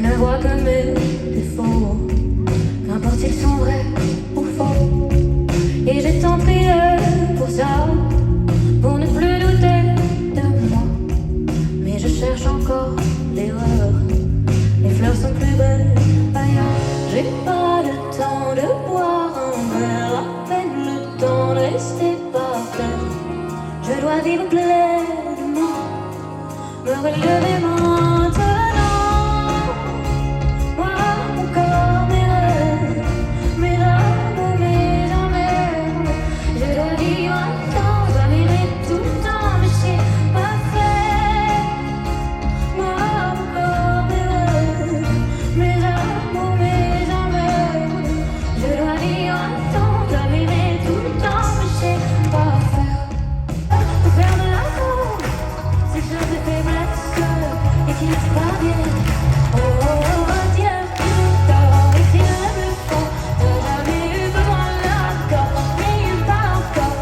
ne vois que mes défauts, qu'importe s'ils sont vrais ou faux. Et j'ai tant prié pour ça, pour ne plus douter de moi. Mais je cherche encore l'erreur, les fleurs sont plus belles ailleurs. J'ai pas le temps de boire un verre, à peine le temps de rester par terre. Je dois vivre pleinement, me relever maintenant. Moi, mon corps, mes rêves, mes amours, mes emmerdes. Je dois vivre un temps, je dois vivre tout le temps, mais c'est pas fait. Moi, mon corps, mes rêves, mes amours, mes emmerdes. Je dois vivre un temps, je dois vivre tout le temps, mais c'est pas fait. Faire de l'amour, c'est chose de faiblesse et qui n'est pas bien. Oh, oh, oh, Dieu, tu dors et tu le fond. T'as jamais eu besoin d'accord, mais pas encore.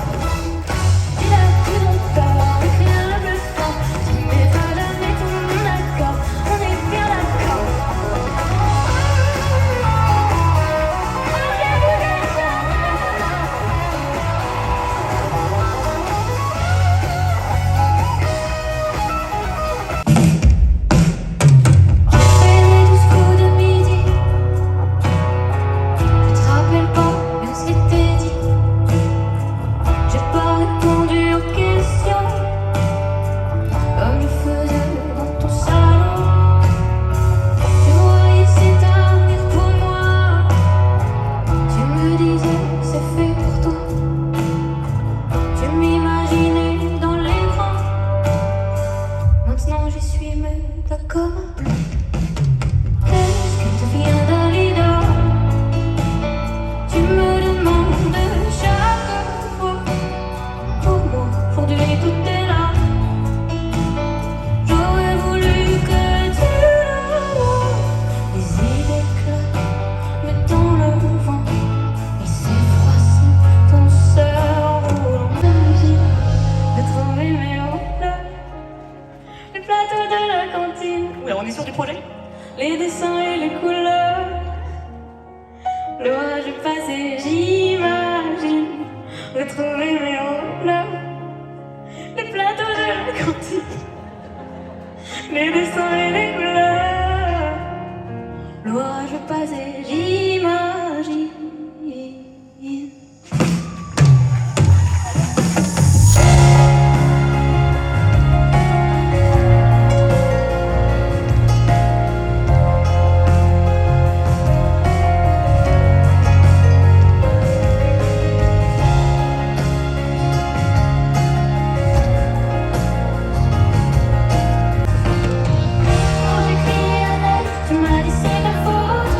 Tu l'as plus longtemps et tu le fond. Tu ne mettras jamais tout le monde d'accord, on est bien d'accord. Maintenant j'y suis, mais d'accord un peu. Qu'est-ce que tu viens d'Alida? Tu me demandes chaque fois. Pour moi, aujourd'hui tout est là. J'aurais voulu que tu le vois. Les idées claires, mais dans le vent. Et c'est froissé ton cerveau dans la musique. De trouver mes hauteurs. Les plateaux de la cantine. Oui, alors on est sûr du projet? Les dessins et les couleurs. L'orage passé, j'imagine retrouver mes honneurs. Les plateaux de la cantine. Les dessins et les couleurs. L'orage passé, j'imagine. Quand j'ai crié à l'aide, tu m'as dit c'est ta faute.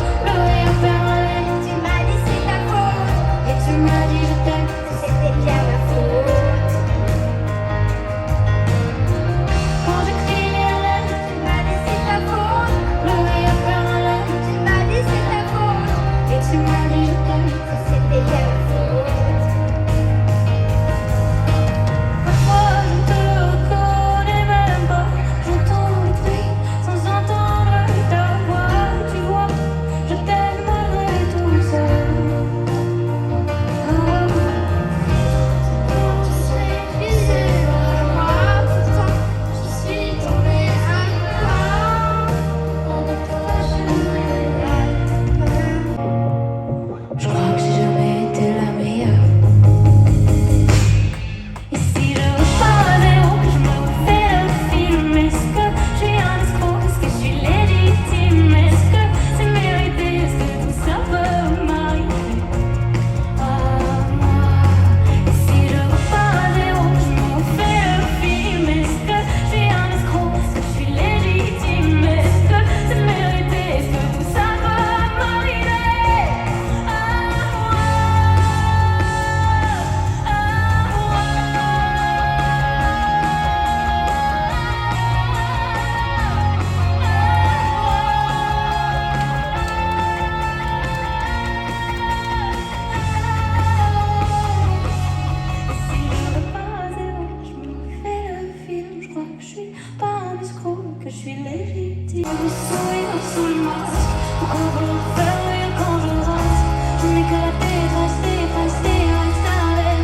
Pourquoi vouloir faire rire quand je reste? Je n'ai que la détresse, détresse, détresse avec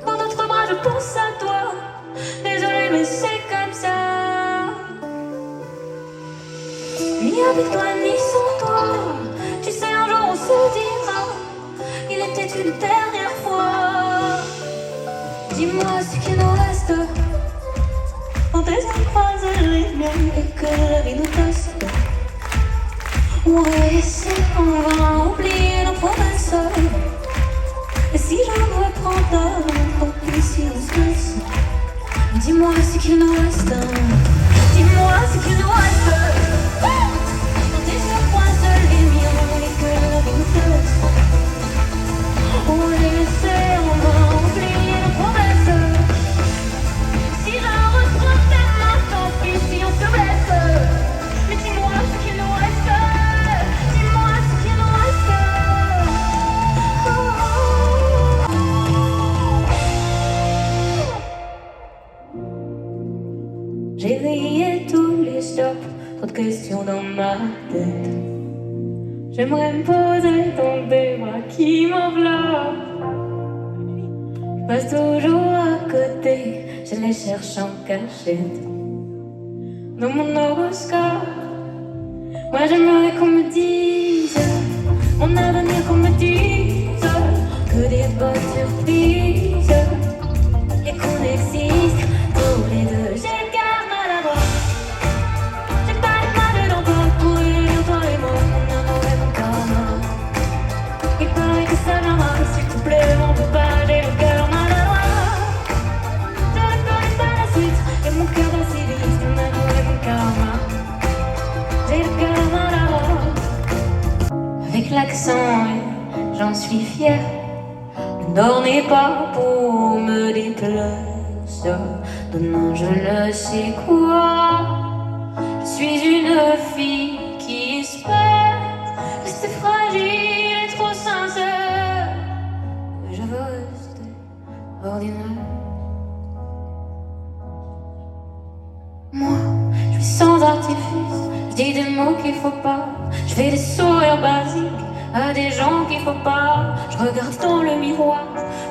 dans notre bras, je pense à toi. Désolée, mais c'est comme ça. Ni avec toi, ni sans toi. Tu sais, un jour on se dira, il était une dernière fois. Dis-moi ce qu'il nous reste. Quand tes yeux croisent les miens et que la vie nous teste. On réussit, on va oublier nos promesses. Et si je reprends ta main, tant pis si on se laisse. Dis-moi ce qu'il nous reste. Dis-moi ce qu'il nous reste. Quand tes yeux croisent les miens et que la vie nous teste. On essaie, on va oublier nos promesses. Si je reprends ta main, tant pis si on se blesse. Mais dis-moi ce qu'il nous reste. Dis-moi ce qu'il nous reste. J'ai veillé tous les stops, trop de questions dans ma tête. J'aimerais me poser dans des bras qui m'enveloppent. Je passe toujours à côté, je les cherche en cachette. Dans mon horoscope, moi j'aimerais qu'on me dise mon avenir, qu'on me dise que des bonnes surprises et qu'on existe tous les deux. J'ai le cœur maladroit, j'ai pas les mains dedans pour rire, toi et moi, mon amour et mon karma. Il paraît que ça viendra, s'il te plaît, on peut pas, j'ai le cœur maladroit. Je ne connais pas la suite, et mon cœur va si vite, mon amour et mon karma. J'ai le cœur maladroit. Avec l'accent, j'en suis fière. Le Nord n'est pas pour me déplaire. Demain je ne sais quoi. Je suis une fille qui espère rester fragile et trop sincère. Mais je veux rester ordinaire. Moi, je suis sans artifice. Je dis des mots qu'il faut pas. Je fais des sourires basiques à des gens qu'il faut pas. Je regarde dans le miroir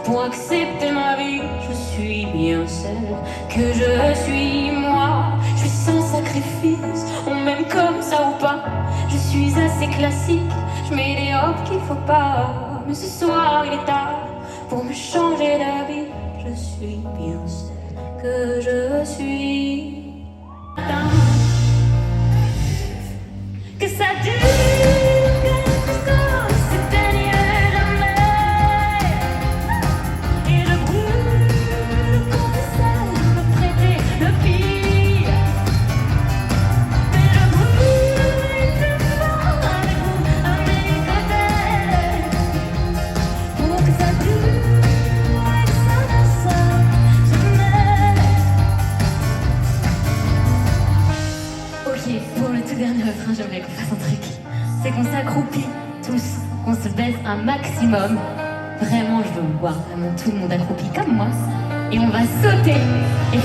pour accepter ma vie. Je suis bien celle que je suis moi. Je suis sans sacrifice, on m'aime comme ça ou pas. Je suis assez classique, je mets des robes qu'il faut pas. Mais ce soir il est tard pour me changer d'avis. Je suis bien celle que je suis. Que ça dure, que l'histoire s'éteigne jamais. Et je brûle quand j'essaie de me prêter le pire. Mais je brûle plus fort avec vous à mes côtés. Pour que ça dure et que ça ne s'arrête jamais. Ok, pour le tout dernier refrain, j'aimerais qu'on fasse un truc. C'est qu'on s'accroupit tous, qu'on se baisse un maximum. Vraiment, je veux voir vraiment tout le monde accroupi comme moi. Et on va sauter. Et